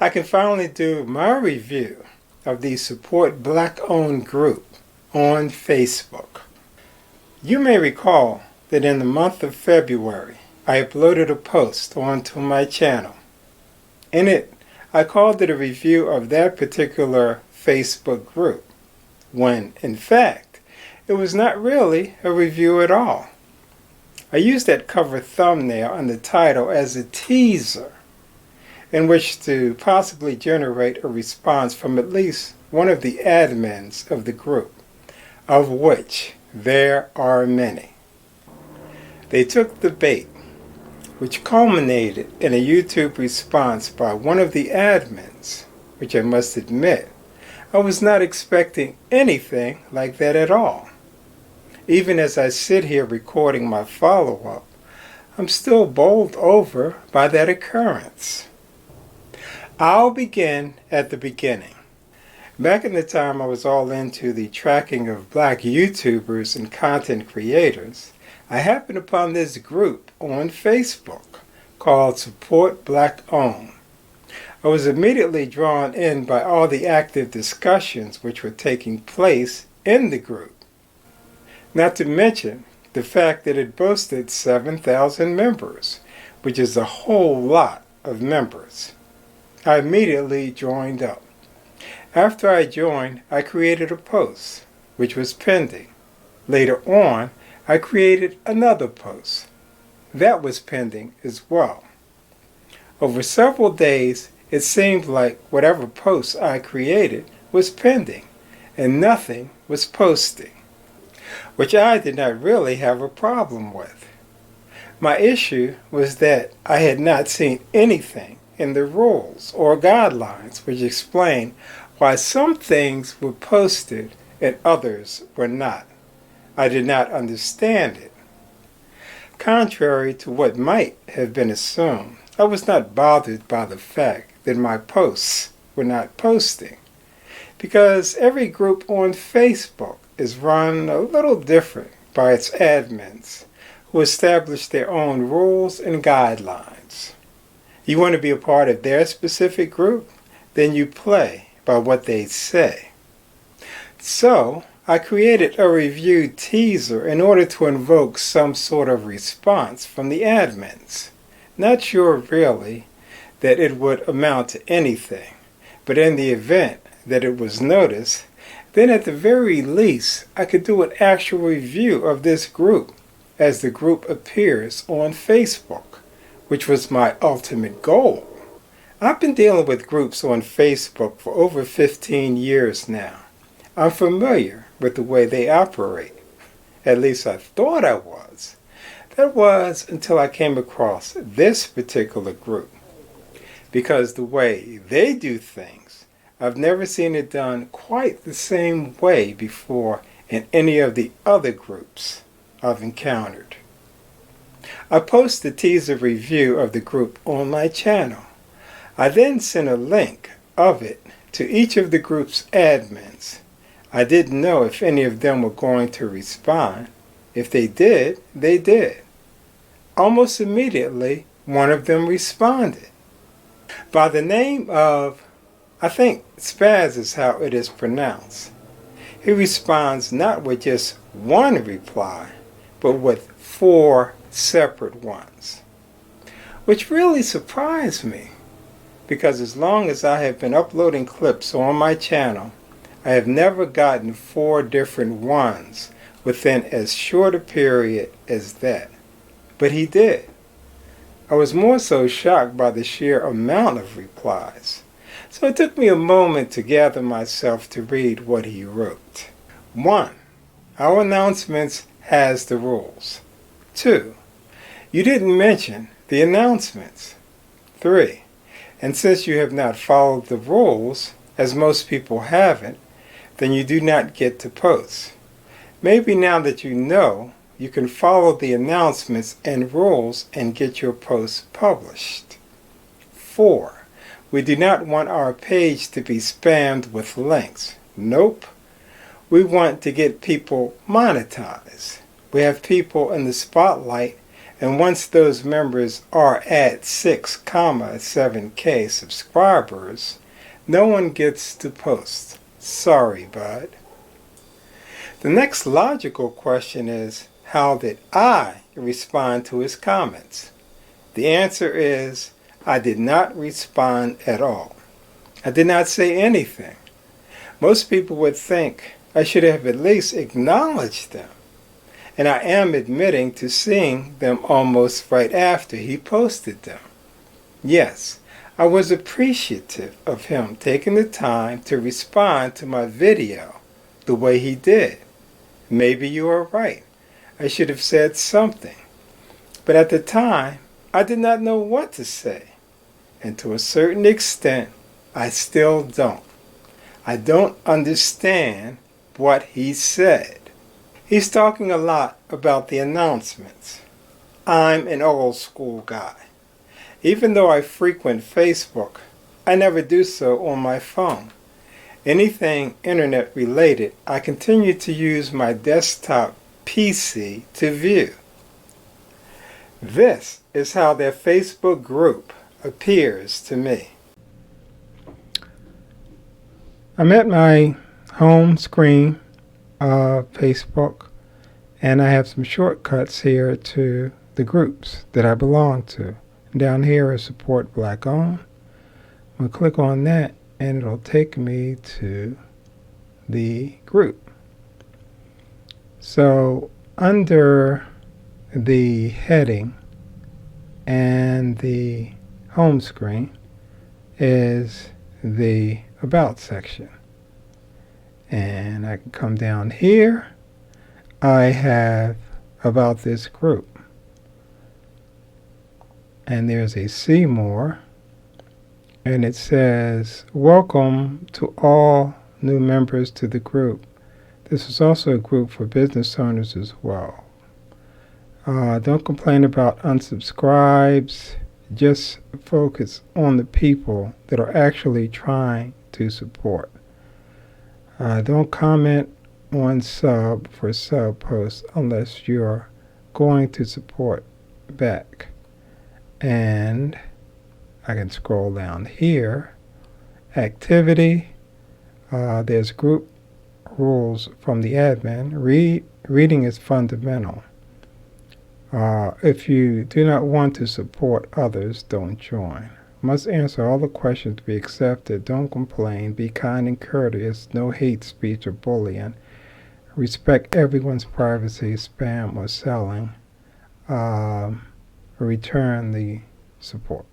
I can finally do my review of the Support Black-Owned group on Facebook. You may recall that in the month of February, I uploaded a post onto my channel. In it, I called it a review of that particular Facebook group, when, in fact, it was not really a review at all. I used that cover thumbnail and the title as a teaser in which to possibly generate a response from at least one of the admins of the group, of which there are many. They took the bait, which culminated in a YouTube response by one of the admins, which I must admit, I was not expecting anything like that at all. Even as I sit here recording my follow-up, I'm still bowled over by that occurrence. I'll begin at the beginning. Back in the time I was all into the tracking of black YouTubers and content creators, I happened upon this group on Facebook called Support Black-Owned. I was immediately drawn in by all the active discussions which were taking place in the group. Not to mention the fact that it boasted 7,000 members, which is a whole lot of members. I immediately joined up. After I joined, I created a post, which was pending. Later on, I created another post. That was pending as well. Over several days, it seemed like whatever post I created was pending, and nothing was posting, which I did not really have a problem with. My issue was that I had not seen anything in the rules or guidelines which explain why some things were posted and others were not. I did not understand it. Contrary to what might have been assumed, I was not bothered by the fact that my posts were not posting, because every group on Facebook is run a little different by its admins, who establish their own rules and guidelines. You want to be a part of their specific group? Then you play by what they say. So, I created a review teaser in order to invoke some sort of response from the admins. Not sure really that it would amount to anything, but in the event that it was noticed, then at the very least I could do an actual review of this group as the group appears on Facebook, which was my ultimate goal. I've been dealing with groups on Facebook for over 15 years now. I'm familiar with the way they operate. At least I thought I was. That was until I came across this particular group. Because the way they do things, I've never seen it done quite the same way before in any of the other groups I've encountered. I posted a teaser review of the group on my channel. I then sent a link of it to each of the group's admins. I didn't know if any of them were going to respond. If they did, they did. Almost immediately, one of them responded. By the name of, I think Spaz is how it is pronounced. He responds not with just one reply, but with 4 separate ones, which really surprised me, because as long as I have been uploading clips on my channel, I have never gotten 4 different ones within as short a period as that. But he did. I was more so shocked by the sheer amount of replies, so it took me a moment to gather myself to read what he wrote. 1. Our announcements has the rules. 2. You didn't mention the announcements. 3. And since you have not followed the rules, as most people haven't, then you do not get to post. Maybe now that you know, you can follow the announcements and rules and get your posts published. 4. We do not want our page to be spammed with links. Nope. We want to get people monetized. We have people in the spotlight And once those members are at 6,7K subscribers, no one gets to post. Sorry, bud. The next logical question is, how did I respond to his comments? The answer is, I did not respond at all. I did not say anything. Most people would think I should have at least acknowledged them. And I am admitting to seeing them almost right after he posted them. Yes, I was appreciative of him taking the time to respond to my video the way he did. Maybe you are right. I should have said something. But at the time, I did not know what to say. And to a certain extent, I still don't. I don't understand what he said. He's talking a lot about the announcements. I'm an old school guy. Even though I frequent Facebook, I never do so on my phone. Anything internet related, I continue to use my desktop PC to view. This is how their Facebook group appears to me. I'm at my home screen of Facebook, and I have some shortcuts here to the groups that I belong to. Down here is Support Black Owned. I'm going to click on that, and it'll take me to the group. So under the heading and the home screen is the About section. And I can come down here. I have about this group. And there's a See More. And it says, welcome to all new members to the group. This is also a group for business owners as well. Don't complain about unsubscribes. Just focus on the people that are actually trying to support. Don't comment on sub for sub posts unless you're going to support back. And I can scroll down here. Activity. There's group rules from the admin. Reading is fundamental. If you do not want to support others, don't join. Must answer all the questions to be accepted. Don't complain. Be kind and courteous. No hate speech or bullying. Respect everyone's privacy. Spam or selling. Return the support.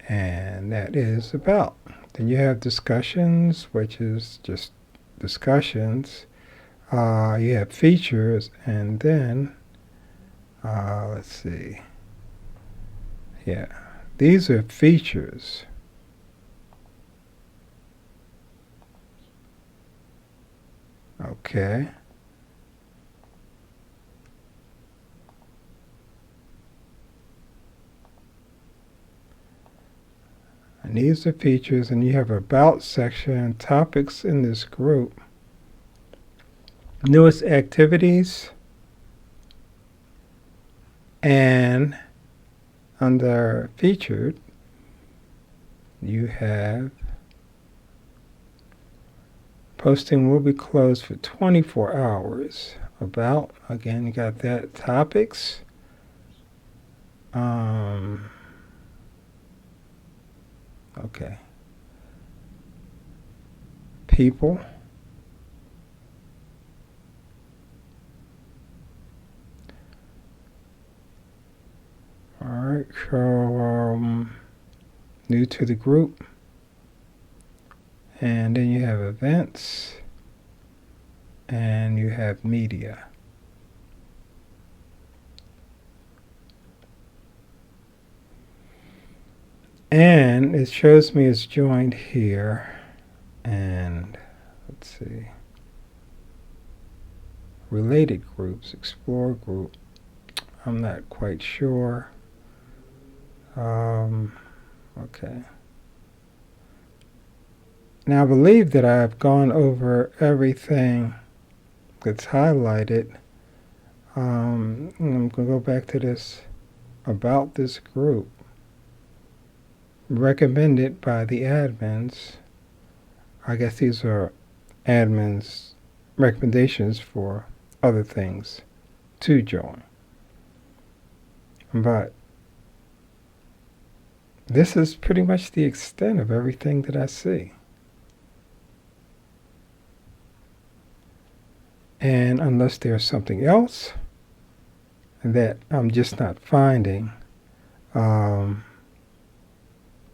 And that is About. Then you have discussions, which is just discussions. You have features, and then let's see. Yeah, these are features. Okay. And these are features, and you have About section, topics in this group. Newest activities, and under featured you have posting will be closed for 24 hours. About, again, you got that. Topics, okay, people, all right, so new to the group, and then you have events, and you have media. And it shows me it's joined here, and let's see, related groups, explore group. I'm not quite sure. Okay. Now I believe that I've gone over everything that's highlighted. I'm going to go back to this about this group. Recommended by the admins. I guess these are admins' recommendations for other things to join. But this is pretty much the extent of everything that I see. And unless there's something else that I'm just not finding, I'm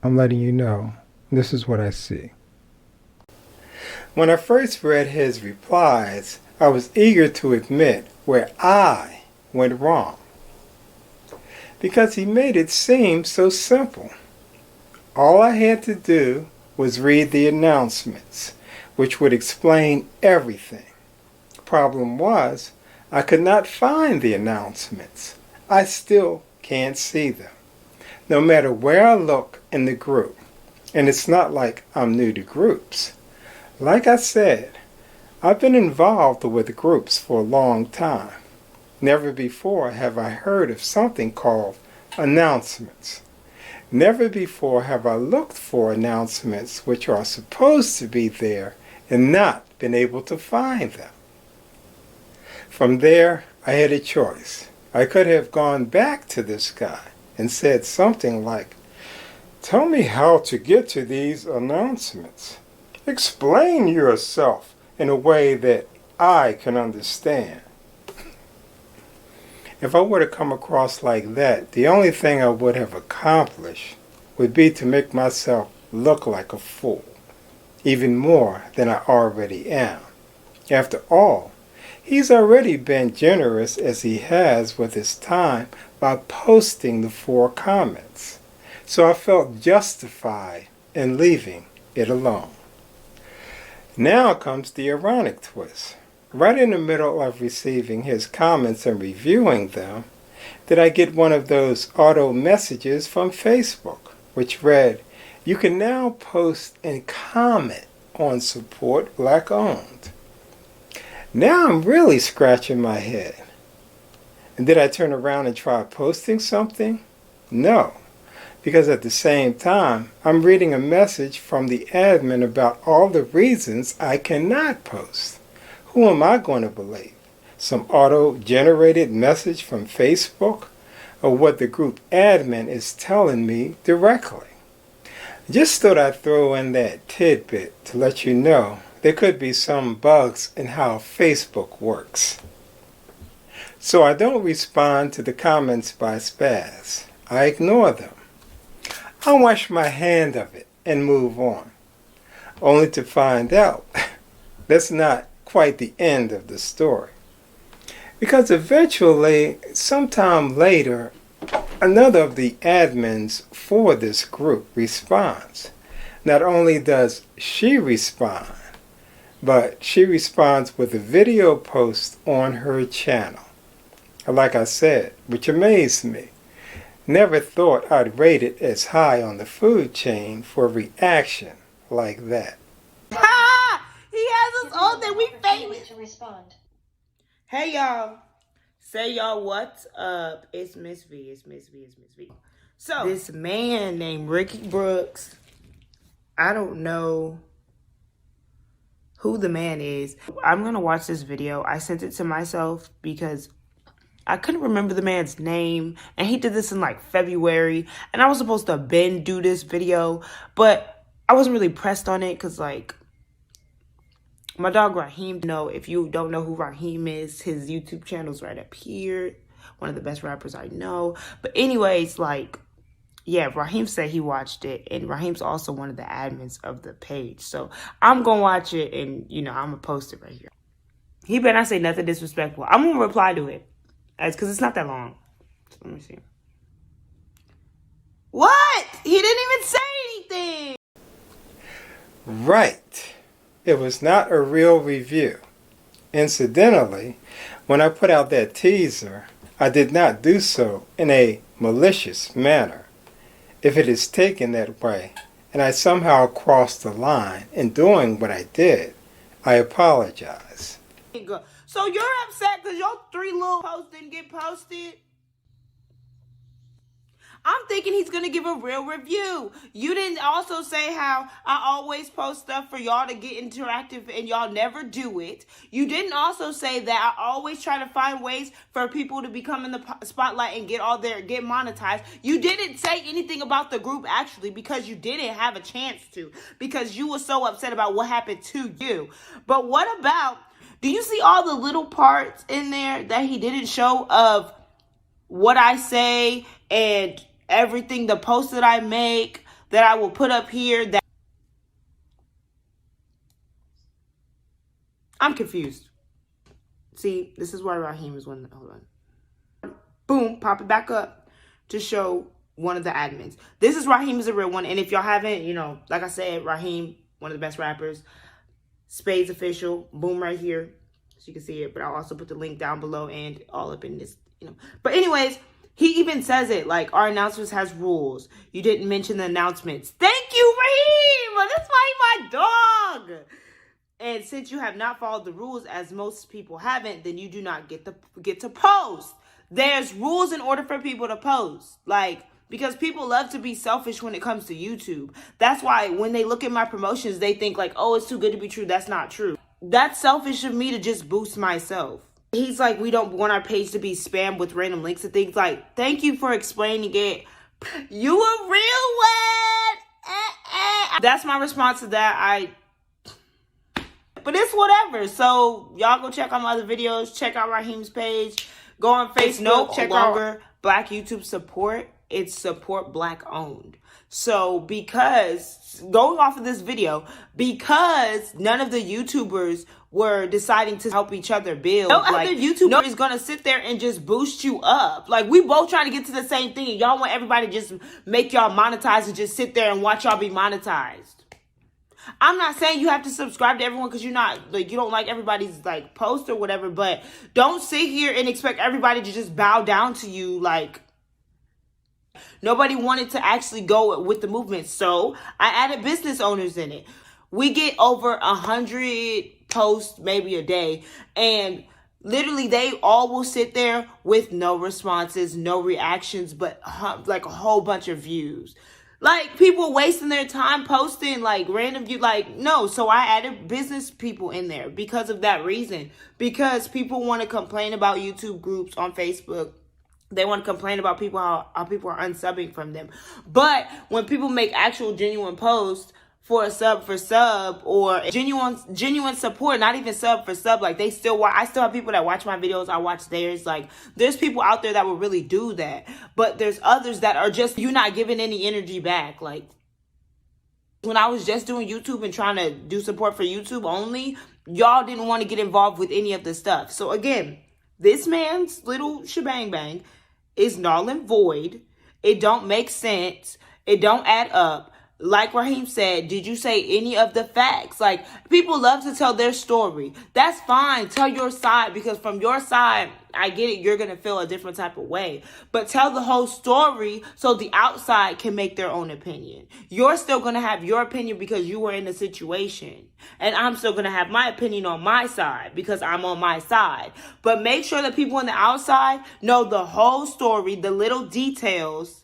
letting you know this is what I see. When I first read his replies, I was eager to admit where I went wrong, because he made it seem so simple. All I had to do was read the announcements, which would explain everything. The problem was, I could not find the announcements. I still can't see them, no matter where I look in the group. And it's not like I'm new to groups. Like I said, I've been involved with groups for a long time. Never before have I heard of something called announcements. Never before have I looked for announcements which are supposed to be there and not been able to find them. From there, I had a choice. I could have gone back to this guy and said something like, "Tell me how to get to these announcements. Explain yourself in a way that I can understand." If I were to come across like that, the only thing I would have accomplished would be to make myself look like a fool, even more than I already am. After all, he's already been generous as he has with his time by posting the 4 comments, so I felt justified in leaving it alone. Now comes the ironic twist. Right in the middle of receiving his comments and reviewing them, did I get one of those auto messages from Facebook, which read, "You can now post and comment on Support Black Owned." Now I'm really scratching my head. And did I turn around and try posting something? No, because at the same time, I'm reading a message from the admin about all the reasons I cannot post. Who am I going to believe? Some auto-generated message from Facebook, or what the group admin is telling me directly? Just thought I'd throw in that tidbit to let you know there could be some bugs in how Facebook works. So I don't respond to the comments by spaz. I ignore them. I wash my hand of it and move on, only to find out that's not quite the end of the story. Because eventually, sometime later, another of the admins for this group responds. Not only does she respond, but she responds with a video post on her channel. Like I said, which amazed me. Never thought I'd rate it as high on the food chain for a reaction like that. He has us all that we famous. To respond. Hey y'all. Say y'all what's up. It's Miss V. It's Miss V. So this man named Rickey Brooks, I don't know who the man is. I'm gonna watch this video. I sent it to myself because I couldn't remember the man's name, and he did this in like February, and I was supposed to do this video, but I wasn't really pressed on it because like my dog Raheem, if you don't know who Raheem is, his YouTube channel's right up here. One of the best rappers I know. But anyways, like, yeah, Raheem said he watched it. And Raheem's also one of the admins of the page. So I'm going to watch it and, I'm going to post it right here. He better not say nothing disrespectful. I'm going to reply to it. Because it's not that long. So let me see. What? He didn't even say anything. Right. It was not a real review. Incidentally, when I put out that teaser, I did not do so in a malicious manner. If it is taken that way, and I somehow crossed the line in doing what I did, I apologize. So you're upset because your 3 little posts didn't get posted? I'm thinking he's going to give a real review. You didn't also say how I always post stuff for y'all to get interactive and y'all never do it. You didn't also say that I always try to find ways for people to become in the spotlight and get monetized. You didn't say anything about the group actually because you didn't have a chance to, because you were so upset about what happened to you. But what about, do you see all the little parts in there that he didn't show of what I say and everything, the posts that I make, that I will put up here? That I'm confused. See, this is why Raheem is one. Hold on. Boom, pop it back up to show one of the admins. This is Raheem is a real one. And if y'all haven't, like I said, Raheem, one of the best rappers. Spades official. Boom, right here. So you can see it. But I'll also put the link down below and all up in this, But anyways, he even says it, like, our announcements has rules. You didn't mention the announcements. Thank you, Raheem! That's why he's my dog! And since you have not followed the rules, as most people haven't, then you do not get to post. There's rules in order for people to post. Because people love to be selfish when it comes to YouTube. That's why when they look at my promotions, they think like, oh, it's too good to be true. That's not true. That's selfish of me to just boost myself. He's like, we don't want our page to be spammed with random links and things. Like, thank you for explaining it. You were real wet. That's my response to that. But it's whatever. So y'all go check out my other videos. Check out Raheem's page. Go on Facebook. Check out Black YouTube support. It's support Black owned. So because, going off of this video, because none of the YouTubers were deciding to help each other build. No other YouTuber is going to sit there and just boost you up. Like, we both trying to get to the same thing. And y'all want everybody to just make y'all monetize and just sit there and watch y'all be monetized. I'm not saying you have to subscribe to everyone because you're not, you don't like everybody's, post or whatever. But don't sit here and expect everybody to just bow down to you, Nobody wanted to actually go with the movement. So I added business owners in it. We get over 100 posts maybe a day. And literally they all will sit there with no responses, no reactions, but a whole bunch of views. People wasting their time posting random views. No. So I added business people in there because of that reason. Because people want to complain about YouTube groups on Facebook. They want to complain about people, how people are unsubbing from them. But when people make actual genuine posts for a sub for sub or genuine support, not even sub for sub, I still have people that watch my videos. I watch theirs. There's people out there that will really do that. But there's others that are just, you're not giving any energy back. When I was just doing YouTube and trying to do support for YouTube only, y'all didn't want to get involved with any of the stuff. So again, this man's little shebang bang is null and void. It don't make sense. It don't add up. Like Raheem said, did you say any of the facts? People love to tell their story. That's fine. Tell your side, because from your side, I get it. You're going to feel a different type of way. But tell the whole story so the outside can make their own opinion. You're still going to have your opinion because you were in the situation. And I'm still going to have my opinion on my side because I'm on my side. But make sure that people on the outside know the whole story, the little details,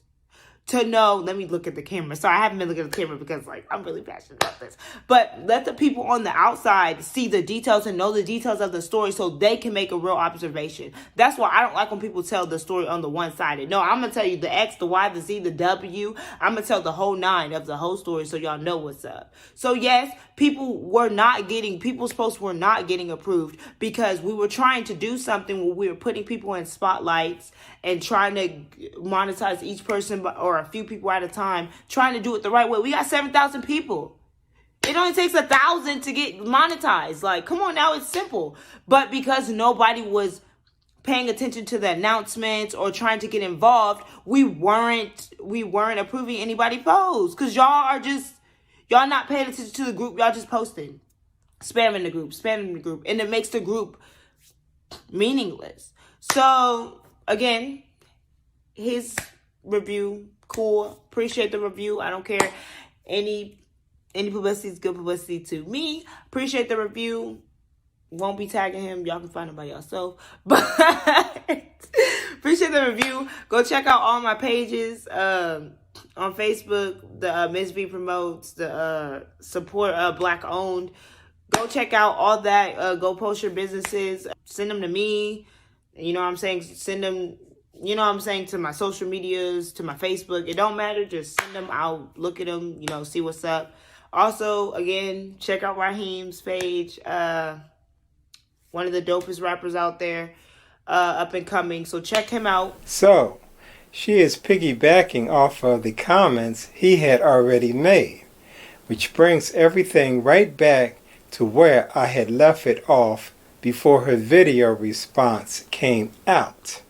to know. Let me look at the camera. Sorry, I haven't been looking at the camera because I'm really passionate about this. But let the people on the outside see the details and know the details of the story so they can make a real observation. That's why I don't like when people tell the story on the one-sided. No, I'm going to tell you the X, the Y, the Z, the W. I'm going to tell the whole 9 of the whole story so y'all know what's up. So yes, people's posts were not getting approved because we were trying to do something where we were putting people in spotlights and trying to monetize each person or a few people at a time, trying to do it the right way. We got 7,000 people. It only takes 1,000 to get monetized. Come on now, it's simple. But because nobody was paying attention to the announcements or trying to get involved, we weren't approving anybody posts because y'all not paying attention to the group. Y'all just posting, spamming the group, and it makes the group meaningless. So again, his review, cool. Appreciate the review. I don't care. Any publicity is good publicity to me. Appreciate the review. won't be tagging him. Y'all can find him by yourself. But appreciate the review. Go check out all my pages on Facebook. The Miss V promotes the support Black owned. Go check out all that. Go post your businesses. Send them to me. You know what I'm saying? Send them, you know what I'm saying, to my social medias, to my Facebook. It don't matter. Just send them. I'll look at them, you know, see what's up. Also, again, check out Raheem's page. One of the dopest rappers out there, up and coming. So check him out. So, she is piggybacking off of the comments he had already made, which brings everything right back to where I had left it off before her video response came out.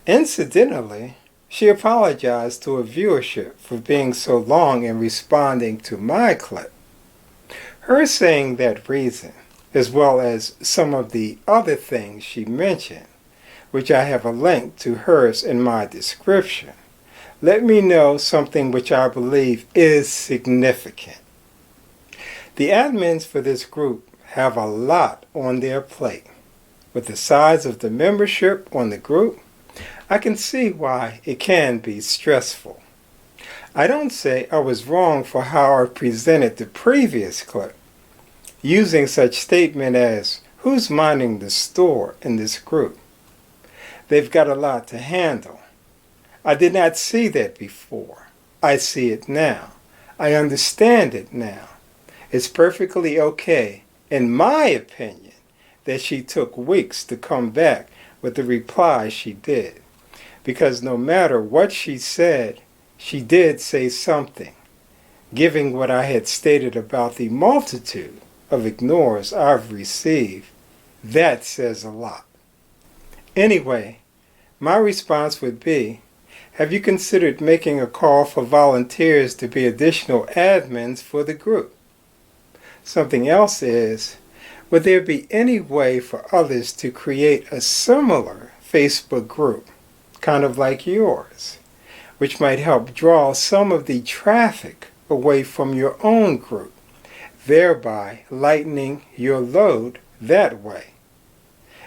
Incidentally, she apologized to her viewership for being so long in responding to my clip. Her saying that reason, as well as some of the other things she mentioned, which I have a link to hers in my description, let me know something which I believe is significant. The admins for this group have a lot on their plate. With the size of the membership on the group, I can see why it can be stressful. I don't say I was wrong for how I presented the previous clip, using such statement as, who's minding the store in this group? They've got a lot to handle. I did not see that before. I see it now. I understand it now. It's perfectly okay, in my opinion, that she took weeks to come back with the reply she did. Because no matter what she said, she did say something, giving what I had stated about the multitude of ignores I've received. That says a lot. Anyway, my response would be, have you considered making a call for volunteers to be additional admins for the group? Something else is, would there be any way for others to create a similar Facebook group, kind of like yours, which might help draw some of the traffic away from your own group, thereby lightening your load that way?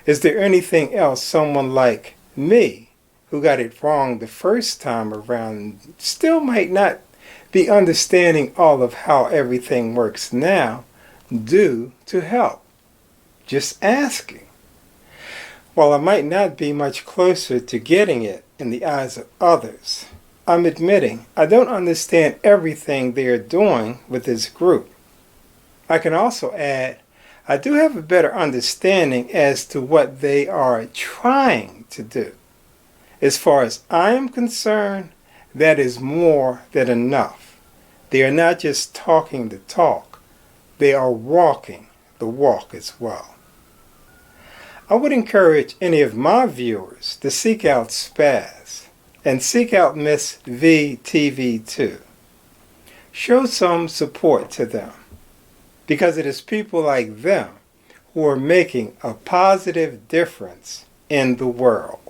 Is there anything else someone like me, who got it wrong the first time around, still might not be understanding all of how everything works now, do to help? Just asking. While I might not be much closer to getting it in the eyes of others, I'm admitting I don't understand everything they are doing with this group. I can also add, I do have a better understanding as to what they are trying to do. As far as I am concerned, that is more than enough. They are not just talking the talk, they are walking the walk as well. I would encourage any of my viewers to seek out Spaz and seek out Miss V TV too. Show some support to them, because it is people like them who are making a positive difference in the world.